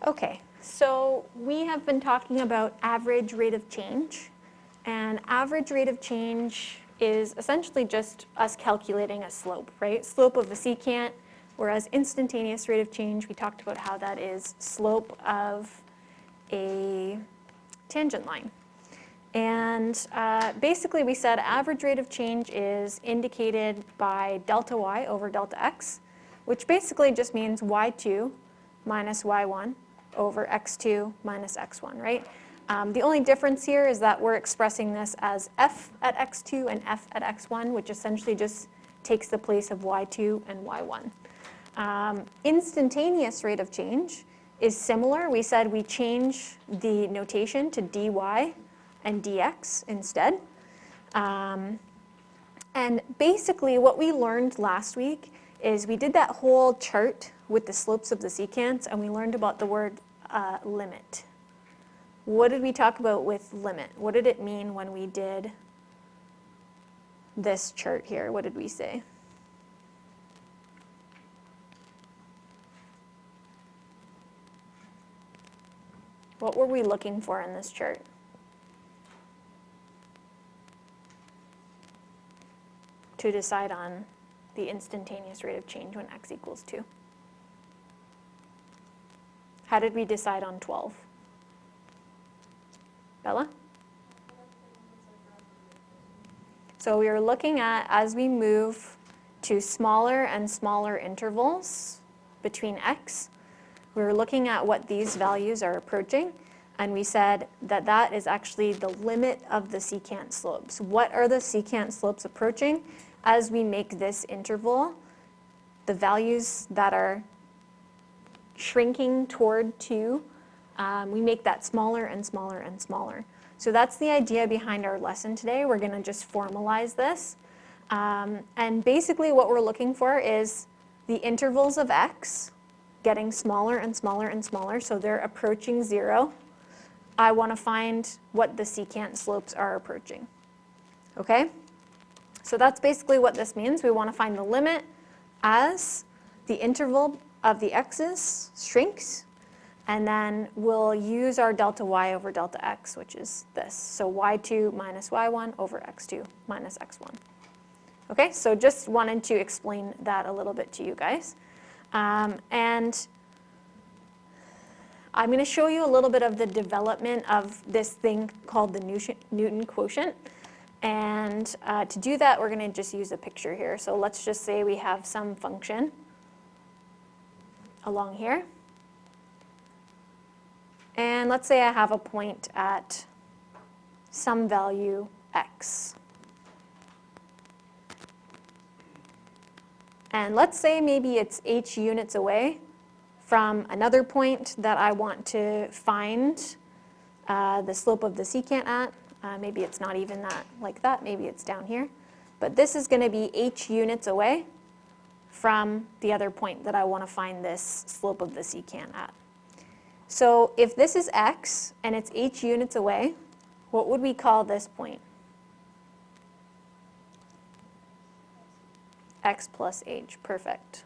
Okay, so we have been talking about average rate of change, and average rate of change is essentially just us calculating a slope, right? Slope of a secant, whereas instantaneous rate of change, we talked about how that is slope of a tangent line. And basically we said average rate of change is indicated by delta y over delta x, which basically just means y2 minus y1 over x2 minus x1, right? The only difference here is that we're expressing this as f at x2 and f at x1, which essentially just takes the place of y2 and y1. Instantaneous rate of change is similar. We said we change the notation to dy and dx instead. And basically what we learned last week is we did that whole chart with the slopes of the secants, and we learned about the word limit. What did we talk about with limit? What did it mean when we did this chart here? What did we say? What were we looking for in this chart? To decide on the instantaneous rate of change when x equals 2. How did we decide on 12? Bella? So we were looking at, as we move to smaller and smaller intervals between x, we were looking at what these values are approaching, and we said that that is actually the limit of the secant slopes. What are the secant slopes approaching? As we make this interval, the values that are shrinking toward 2, we make that smaller and smaller and smaller. So that's the idea behind our lesson today. We're going to just formalize this. And basically what we're looking for is the intervals of x getting smaller and smaller and smaller, so they're approaching 0. I want to find what the secant slopes are approaching. Okay? So that's basically what this means. We want to find the limit as the interval of the x's shrinks, and then we'll use our delta y over delta x, which is this. So y2 minus y1 over x2 minus x1. Okay, so just wanted to explain that a little bit to you guys. And I'm going to show you a little bit of the development of this thing called the Newton Quotient. And to do that, we're going to just use a picture here. So let's just say we have some function along here. And let's say I have a point at some value x. And let's say maybe it's h units away from another point that I want to find the slope of the secant at. Maybe it's not even that like that, maybe it's down here. But this is going to be h units away from the other point that I want to find this slope of the secant at. So if this is x and it's h units away, what would we call this point? X plus h, perfect.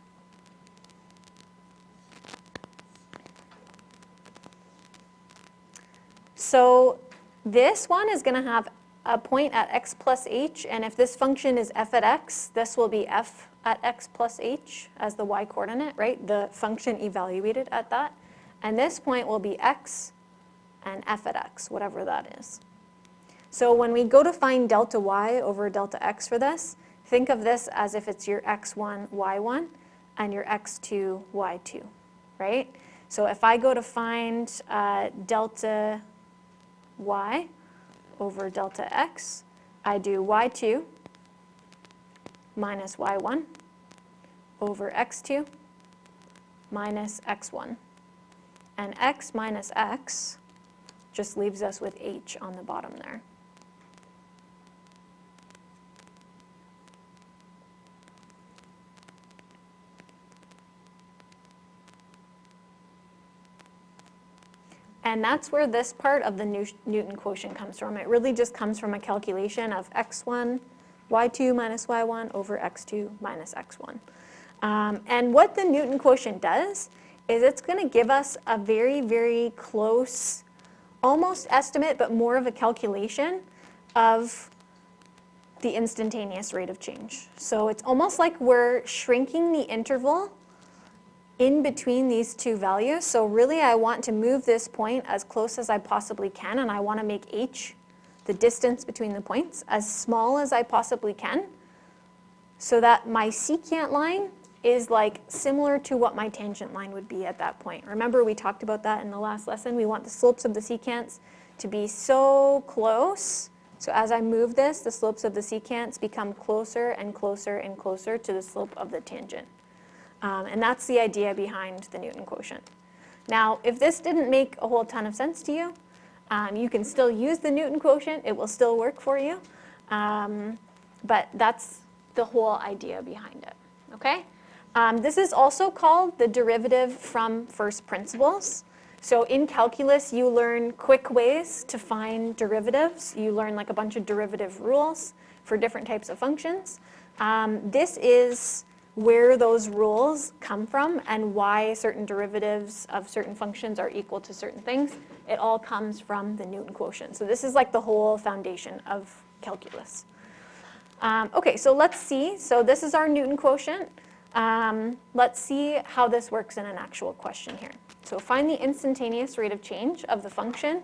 So this one is going to have a point at x plus h, and if this function is f at x, this will be f at x plus h as the y coordinate, right? The function evaluated at that. And this point will be x and f at x, whatever that is. So when we go to find delta y over delta x for this, think of this as if it's your x1, y1, and your x2, y2, right? So if I go to find delta y over delta x, I do y2 minus y1 over x2 minus x1. And x minus x just leaves us with h on the bottom there. And that's where this part of the Newton quotient comes from. It really just comes from a calculation of x1, y2 minus y1 over x2 minus x1. And what the Newton quotient does is it's going to give us a very, very close, almost estimate, but more of a calculation of the instantaneous rate of change. So it's almost like we're shrinking the interval in between these two values. So really I want to move this point as close as I possibly can, and I want to make h, the distance between the points, as small as I possibly can, so that my secant line is like similar to what my tangent line would be at that point. Remember, we talked about that in the last lesson. We want the slopes of the secants to be so close. So as I move this, the slopes of the secants become closer and closer and closer to the slope of the tangent. And that's the idea behind the Newton quotient. Now, if this didn't make a whole ton of sense to you, you can still use the Newton quotient. It will still work for you. But that's the whole idea behind it. Okay? This is also called the derivative from first principles. So in calculus, you learn quick ways to find derivatives. You learn like a bunch of derivative rules for different types of functions. This is where those rules come from and why certain derivatives of certain functions are equal to certain things. It all comes from the Newton quotient. So this is like the whole foundation of calculus. Okay, so let's see. So this is our Newton quotient. Let's see how this works in an actual question here. So find the instantaneous rate of change of the function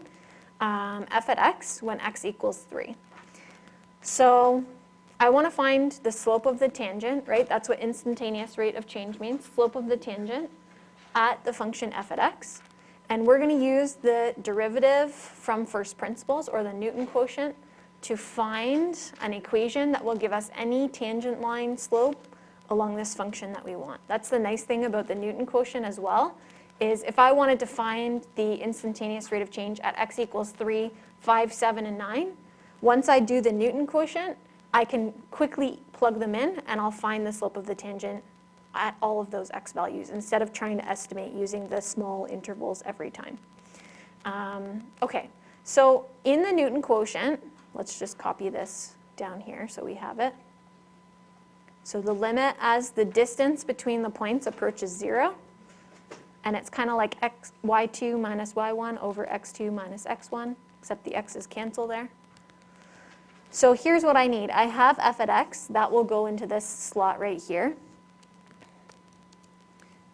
f at x when x equals 3. So I want to find the slope of the tangent, right? That's what instantaneous rate of change means, slope of the tangent at the function f at x. And we're going to use the derivative from first principles, or the Newton quotient, to find an equation that will give us any tangent line slope along this function that we want. That's the nice thing about the Newton quotient as well, is if I wanted to find the instantaneous rate of change at x equals 3, 5, 7, and 9, once I do the Newton quotient, I can quickly plug them in, and I'll find the slope of the tangent at all of those x values, instead of trying to estimate using the small intervals every time. Okay, so in the Newton quotient, let's just copy this down here so we have it. So the limit as the distance between the points approaches 0, and it's kind of like y2 minus y1 over x2 minus x1, except the x's cancel there. So here's what I need. I have f at x. That will go into this slot right here.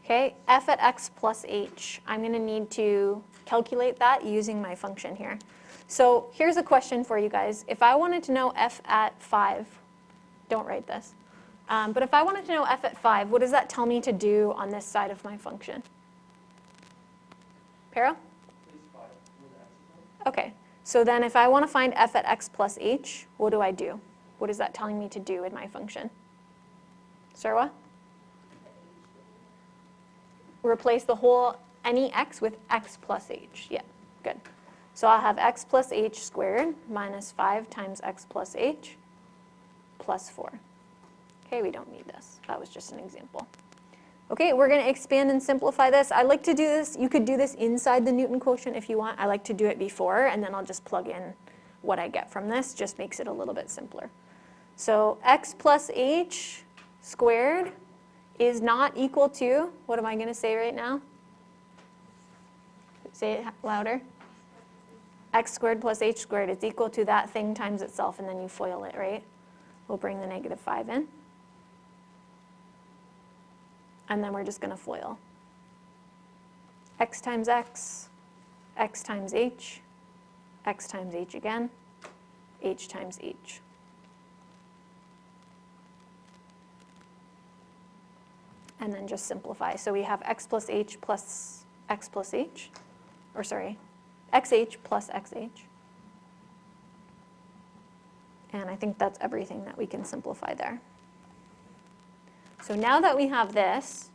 Okay, f at x plus h. I'm going to need to calculate that using my function here. So here's a question for you guys. If I wanted to know f at 5, don't write this, but if I wanted to know f at 5, what does that tell me to do on this side of my function? Pero? Okay. So then if I want to find f at x plus h, what do I do? What is that telling me to do in my function? Sarwa? Replace the whole, any x with x plus h. Yeah, good. So I'll have x plus h squared minus 5 times x plus h plus 4. Okay, we don't need this. That was just an example. Okay, we're going to expand and simplify this. I like to do this. You could do this inside the Newton quotient if you want. I like to do it before, and then I'll just plug in what I get from this. Just makes it a little bit simpler. So x plus h squared is not equal to, what am I going to say right now? Say it louder. X squared plus h squared is equal to that thing times itself, and then you FOIL it, right? We'll bring the negative 5 in. And then we're just going to FOIL. X times x times h, x times h again, h times h. And then just simplify. So we have x plus h plus x plus h, or sorry, xh plus xh. And I think that's everything that we can simplify there. So now that we have this,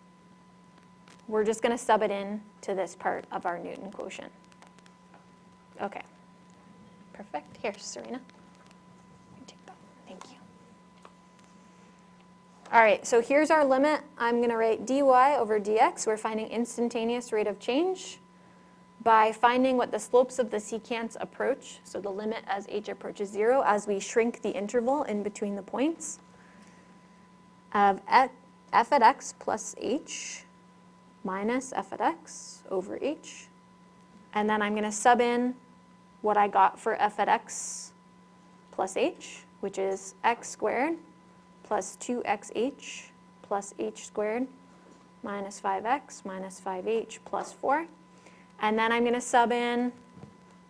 we're just going to sub it in to this part of our Newton quotient. Okay, perfect. Here, Serena. Take that. Thank you. All right, so here's our limit. I'm going to write dy over dx. We're finding instantaneous rate of change by finding what the slopes of the secants approach, so the limit as h approaches 0, as we shrink the interval in between the points, of f at x plus h minus f at x over h. And then I'm going to sub in what I got for f at x plus h, which is x squared plus 2xh plus h squared minus 5x minus 5h plus 4. And then I'm going to sub in,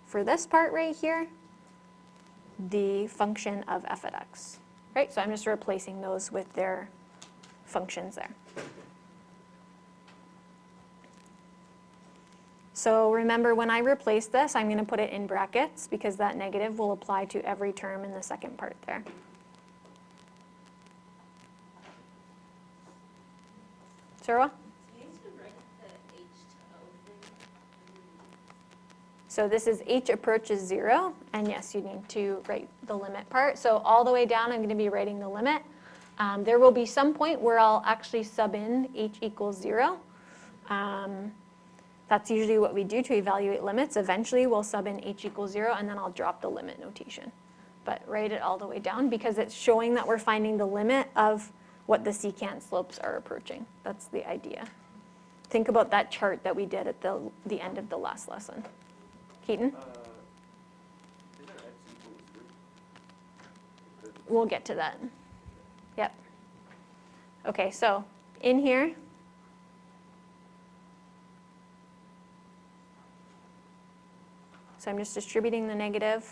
for this part right here, the function of f at x. Right? So I'm just replacing those with their functions there. So remember, when I replace this, I'm going to put it in brackets because that negative will apply to every term in the second part there. Sarah? So this is h approaches 0, and yes, you need to write the limit part. So all the way down, I'm going to be writing the limit. There will be some point where I'll actually sub in h equals 0. That's usually what we do to evaluate limits. Eventually, we'll sub in h equals 0, and then I'll drop the limit notation. But write it all the way down because it's showing that we're finding the limit of what the secant slopes are approaching. That's the idea. Think about that chart that we did at the end of the last lesson. Keaton? Is there x equals 3? We'll get to that. Yep. Okay, so in here, so I'm just distributing the negative.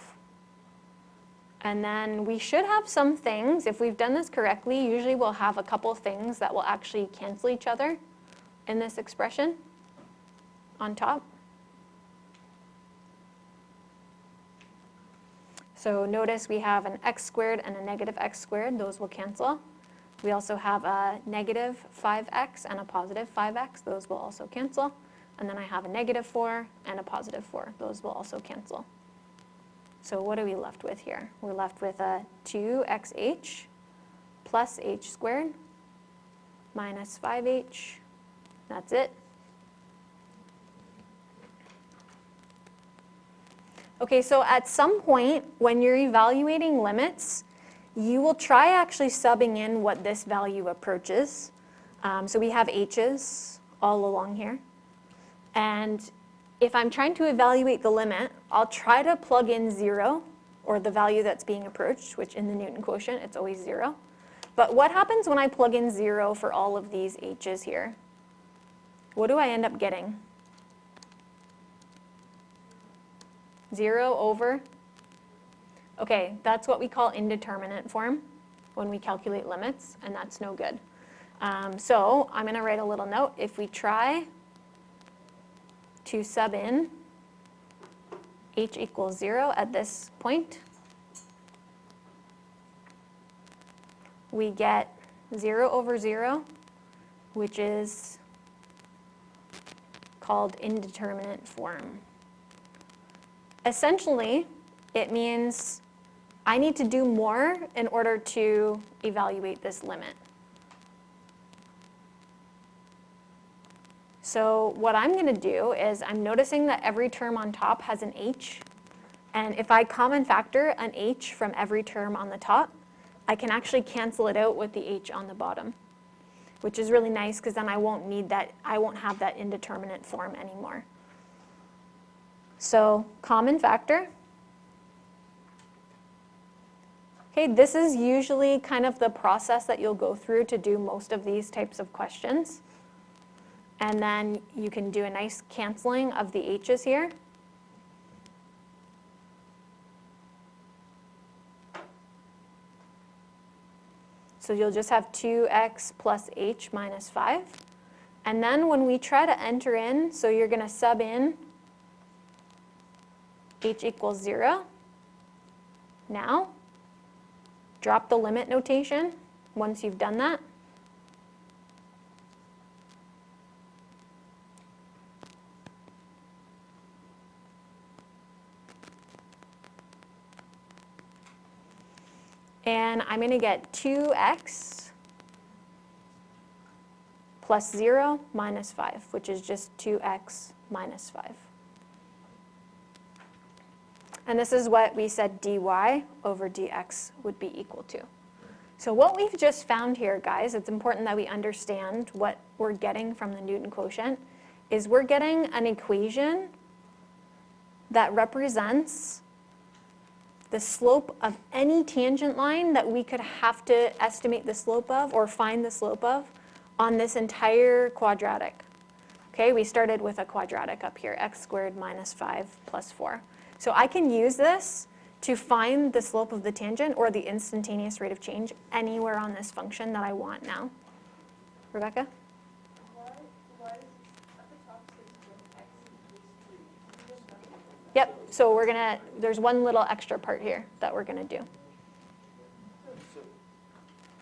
And then we should have some things, if we've done this correctly, usually we'll have a couple things that will actually cancel each other in this expression on top. So notice we have an x squared and a negative x squared. Those will cancel. We also have a negative 5x and a positive 5x. Those will also cancel. And then I have a negative 4 and a positive 4. Those will also cancel. So what are we left with here? We're left with a 2xh plus h squared minus 5h. That's it. Okay, so at some point when you're evaluating limits, you will try actually subbing in what this value approaches. So we have h's all along here. And if I'm trying to evaluate the limit, I'll try to plug in 0, or the value that's being approached, which in the Newton quotient, it's always 0. But what happens when I plug in 0 for all of these h's here? What do I end up getting? 0 over? Okay, that's what we call indeterminate form when we calculate limits, and that's no good. So I'm going to write a little note. If we try to sub in h equals 0 at this point, we get 0 over 0, which is called indeterminate form. Essentially, it means I need to do more in order to evaluate this limit. So what I'm going to do is I'm noticing that every term on top has an h. And if I common factor an h from every term on the top, I can actually cancel it out with the h on the bottom, which is really nice because then I won't need that, I won't have that indeterminate form anymore. So common factor. Okay, this is usually kind of the process that you'll go through to do most of these types of questions. And then you can do a nice canceling of the h's here. So you'll just have 2x plus h minus 5. And then when we try to enter in, so you're going to sub in h equals 0. Now, drop the limit notation once you've done that. And I'm going to get 2x plus 0 minus 5, which is just 2x minus 5. And this is what we said dy over dx would be equal to. So what we've just found here, guys, it's important that we understand what we're getting from the Newton quotient, is we're getting an equation that represents the slope of any tangent line that we could have to estimate the slope of or find the slope of on this entire quadratic. Okay, we started with a quadratic up here, x squared minus 5 plus 4. So I can use this to find the slope of the tangent or the instantaneous rate of change anywhere on this function that I want now. Rebecca? Why is it at the top says when x equals 3? There's nothing like that. Yep, so there's one little extra part here that we're gonna do.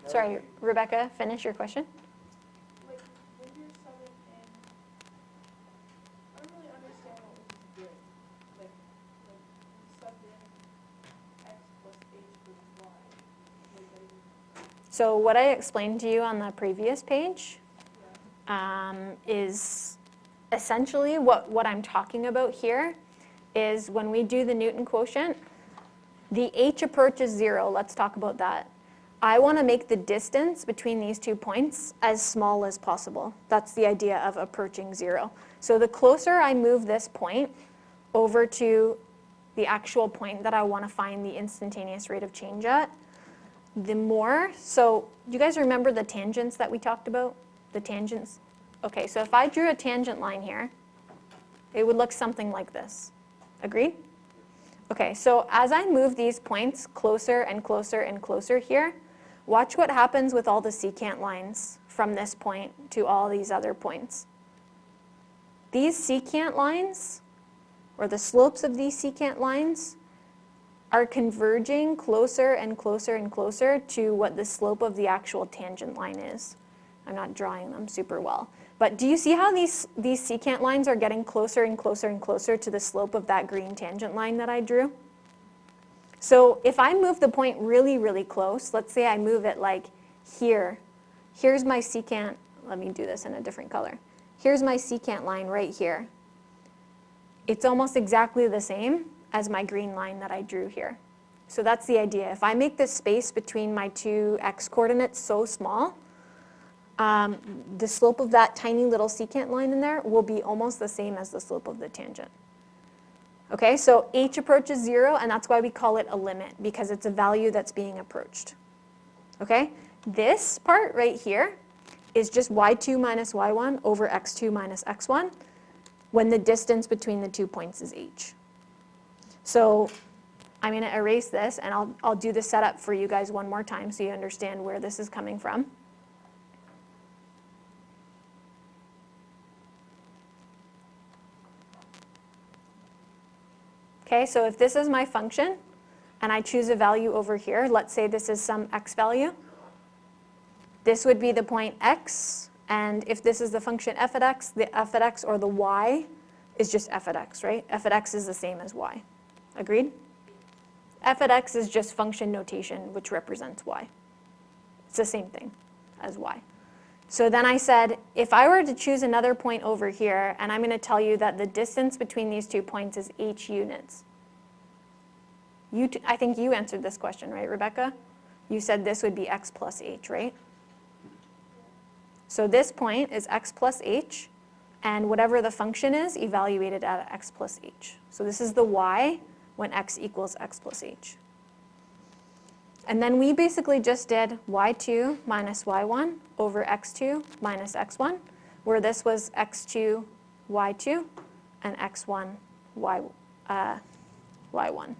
Sorry, Rebecca, finish your question. Like, when you're subbing in, I don't really understand what this is doing. Like you subbed in x plus h plus y. What does that even mean? So what I explained to you on the previous page Yeah. is essentially what I'm talking about here is when we do the Newton quotient, the h approaches 0. Let's talk about that. I want to make the distance between these 2 points as small as possible. That's the idea of approaching 0. So the closer I move this point over to the actual point that I want to find the instantaneous rate of change at, the more. So do you guys remember the tangents that we talked about? The tangents? Okay, so if I drew a tangent line here, it would look something like this. Agreed? Okay, so as I move these points closer and closer and closer here, watch what happens with all the secant lines from this point to all these other points. These secant lines, or the slopes of these secant lines, are converging closer and closer and closer to what the slope of the actual tangent line is. I'm not drawing them super well. But do you see how these secant lines are getting closer and closer and closer to the slope of that green tangent line that I drew? So if I move the point really, really close, let's say I move it like here. Here's my secant. Let me do this in a different color. Here's my secant line right here. It's almost exactly the same as my green line that I drew here. So that's the idea. If I make the space between my two x coordinates so small, the slope of that tiny little secant line in there will be almost the same as the slope of the tangent. Okay, so h approaches 0, and that's why we call it a limit, because it's a value that's being approached. Okay, this part right here is just y2 minus y1 over x2 minus x1 when the distance between the 2 points is h. So I'm going to erase this, and I'll do the setup for you guys one more time so you understand where this is coming from. Okay, so if this is my function, and I choose a value over here, let's say this is some x value, this would be the point x, and if this is the function f at x, the f at x or the y is just f at x, right? F at x is the same as y. Agreed? F at x is just function notation, which represents y. It's the same thing as y. So then I said, if I were to choose another point over here, and I'm going to tell you that the distance between these 2 points is h units. I think you answered this question, right, Rebecca? You said this would be x plus h, right? So this point is x plus h, and whatever the function is, evaluated at x plus h. So this is the y when x equals x plus h. And then we basically just did y2 minus y1 over x2 minus x1, where this was x2, y2, and x1, y1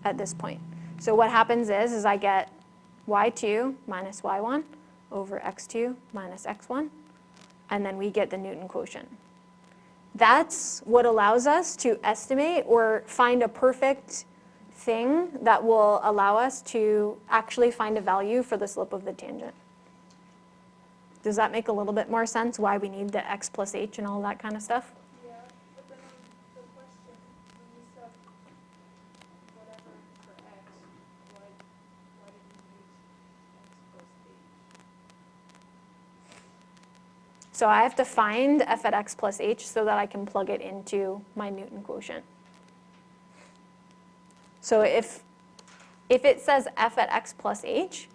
at this point. So what happens is I get y2 minus y1 over x2 minus x1, and then we get the Newton quotient. That's what allows us to estimate or find a perfect thing that will allow us to actually find a value for the slope of the tangent. Does that make a little bit more sense why we need the x plus h and all that kind of stuff? Yeah, but then on the question, when you sub whatever for x, why didn't you use x plus h? So I have to find f at x plus h so that I can plug it into my Newton quotient. So if it says f at x plus h,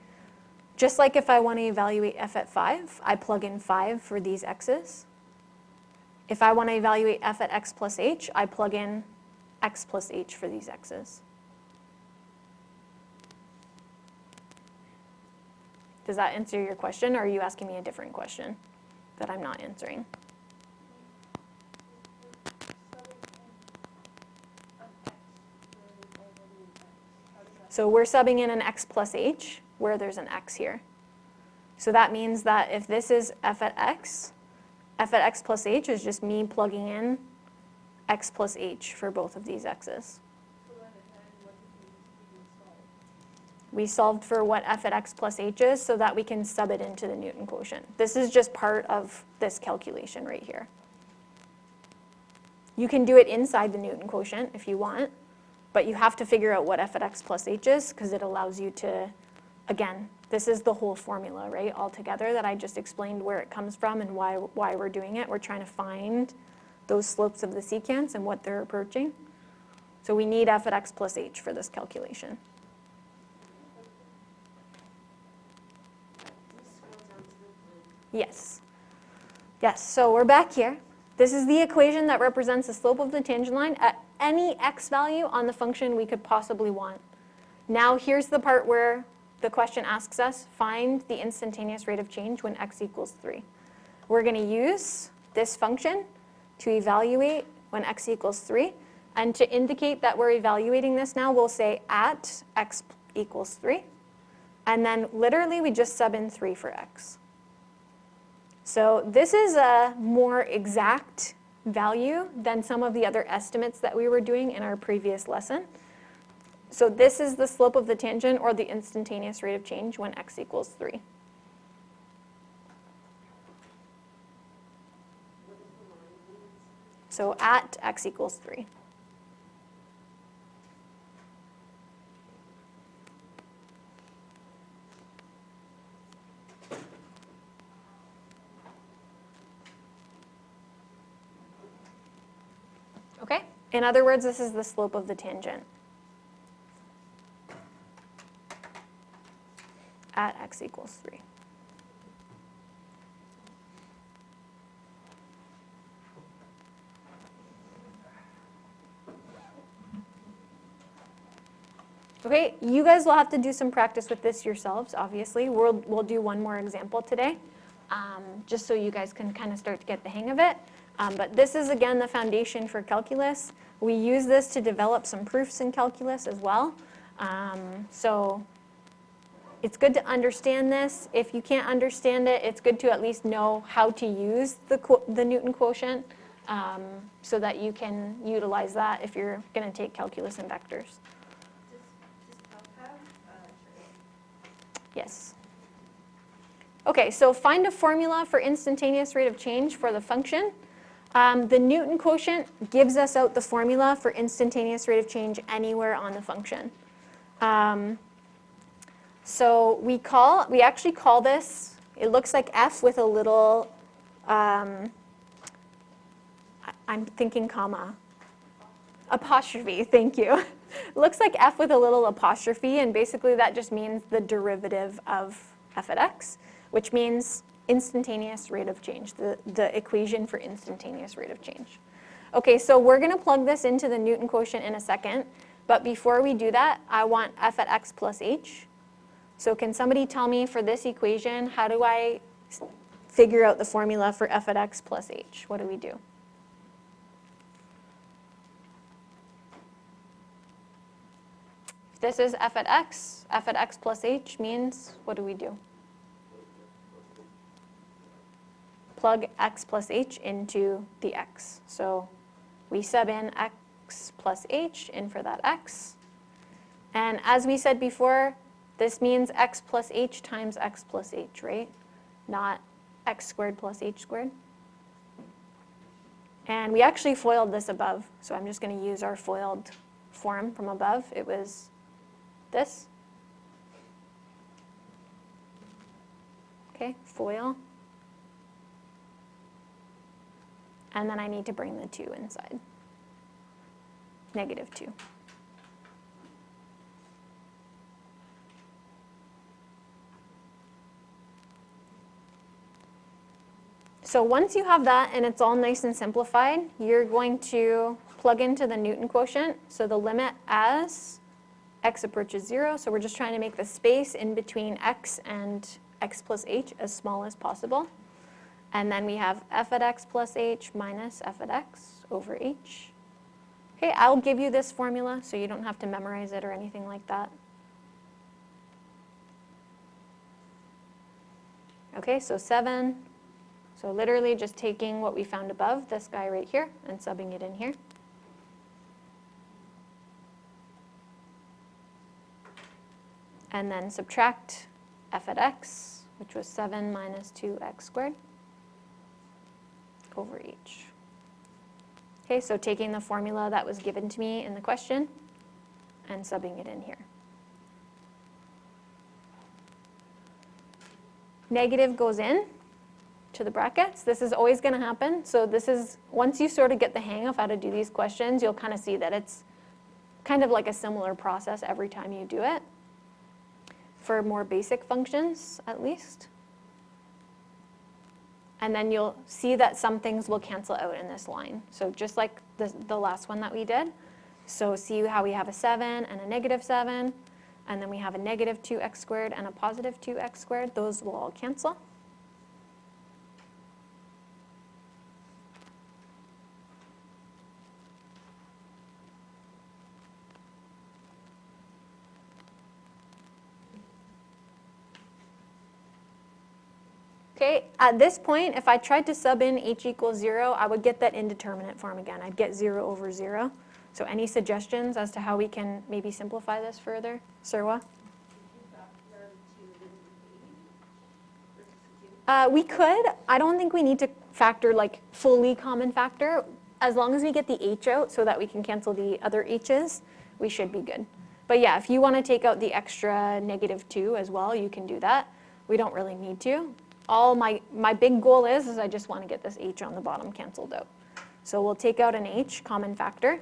Just like if I want to evaluate f at 5, I plug in 5 for these x's. If I want to evaluate f at x plus h, I plug in x plus h for these x's. Does that answer your question, or are you asking me a different question that I'm not answering? So we're subbing in an x plus h where there's an x here. So that means that if this is f at x plus h is just me plugging in x plus h for both of these x's. We solved for what f at x plus h is so that we can sub it into the Newton quotient. This is just part of this calculation right here. You can do it inside the Newton quotient if you want, but you have to figure out what f at x plus h is because it allows you to, again, this is the whole formula, right, all together that I just explained where it comes from and why we're doing it. We're trying to find those slopes of the secants and what they're approaching. So we need f at x plus h for this calculation. Yes. Yes, so we're back here. This is the equation that represents the slope of the tangent line at any x value on the function we could possibly want. Now here's the part where the question asks us, find the instantaneous rate of change when x equals 3. We're going to use this function to evaluate when x equals 3. And to indicate that we're evaluating this now, we'll say at x equals 3. And then literally we just sub in 3 for x. So this is a more exact value than some of the other estimates that we were doing in our previous lesson. So this is the slope of the tangent or the instantaneous rate of change when x equals 3. So at x equals 3. Okay? In other words, this is the slope of the tangent at x equals 3. Okay, you guys will have to do some practice with this yourselves, obviously. We'll do one more example today, just so you guys can kind of start to get the hang of it. But this is, again, the foundation for calculus. We use this to develop some proofs in calculus as well. So it's good to understand this. If you can't understand it, it's good to at least know how to use the Newton quotient so that you can utilize that if you're going to take calculus and vectors. Yes. Okay, so find a formula for instantaneous rate of change for the function. The Newton quotient gives us out the formula for instantaneous rate of change anywhere on the function. So we actually call this, it looks like f with a little, I'm thinking comma, apostrophe, thank you. It looks like f with a little apostrophe, and basically that just means the derivative of f at x, which means instantaneous rate of change, the equation for instantaneous rate of change. Okay, so we're going to plug this into the Newton quotient in a second, but before we do that, I want f at x plus h. So can somebody tell me for this equation, how do I figure out the formula for f at x plus h? What do we do? If this is f at x plus h means, what do we do? Plug x plus h into the x. So we sub in x plus h in for that x. And as we said before, this means x plus h times x plus h, right? Not x squared plus h squared. And we actually FOILed this above, so I'm just going to use our FOILed form from above. It was this. Okay, FOIL. And then I need to bring the 2 inside. Negative 2. So once you have that and it's all nice and simplified, you're going to plug into the Newton quotient. So the limit as x approaches 0. So we're just trying to make the space in between x and x plus h as small as possible. And then we have f at x plus h minus f at x over h. Okay, I'll give you this formula so you don't have to memorize it or anything like that. Okay, so 7. So literally just taking what we found above, this guy right here, and subbing it in here. And then subtract f at x, which was 7 minus 2x squared over h. Okay, so taking the formula that was given to me in the question and subbing it in here. Negative goes in to the brackets. This is always going to happen. So this is, once you sort of get the hang of how to do these questions, you'll kind of see that it's kind of like a similar process every time you do it, for more basic functions at least. And then you'll see that some things will cancel out in this line. So just like the last one that we did. So see how we have a 7 and a negative 7, and then we have a negative 2x squared and a positive 2x squared. Those will all cancel. Okay, at this point, if I tried to sub in h equals 0, I would get that indeterminate form again. I'd get 0 over 0. So any suggestions as to how we can maybe simplify this further? Sarwa? We could. I don't think we need to factor like fully common factor. As long as we get the h out so that we can cancel the other h's, we should be good. But yeah, if you want to take out the extra negative 2 as well, you can do that. We don't really need to. All my big goal is I just want to get this h on the bottom canceled out. So we'll take out an h, common factor.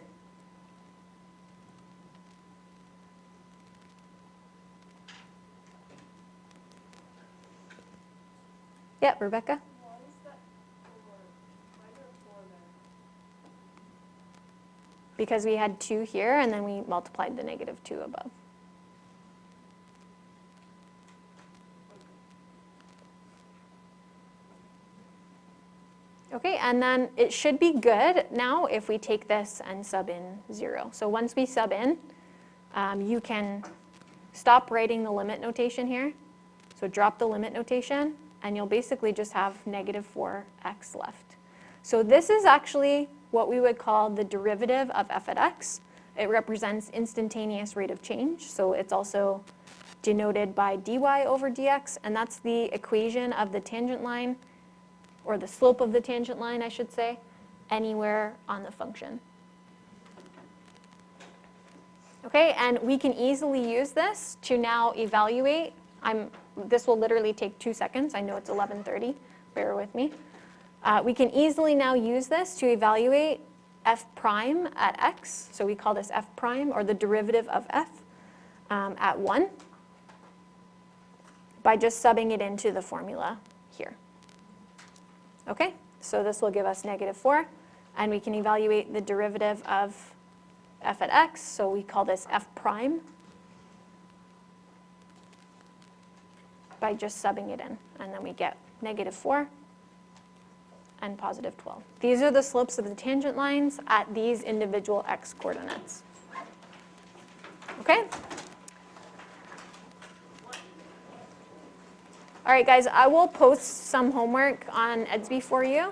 Yeah, Rebecca? Why is that 4? Why is there a 4 there? Because we had 2 here, and then we multiplied the negative 2 above. Okay, and then it should be good now if we take this and sub in 0. So once we sub in, you can stop writing the limit notation here. So drop the limit notation, and you'll basically just have negative 4x left. So this is actually what we would call the derivative of f at x. It represents instantaneous rate of change, so it's also denoted by dy over dx, and that's the equation of the tangent line, or the slope of the tangent line, I should say, anywhere on the function. Okay, and we can easily use this to now evaluate. This will literally take 2 seconds. I know it's 11:30. Bear with me. We can easily now use this to evaluate f prime at x. So we call this f prime, or the derivative of f, at 1, by just subbing it into the formula here. Okay, so this will give us negative 4, and we can evaluate the derivative of f at x, so we call this f prime, by just subbing it in, and then we get negative 4 and positive 12. These are the slopes of the tangent lines at these individual x coordinates. Okay? All right, guys, I will post some homework on Edsby for you.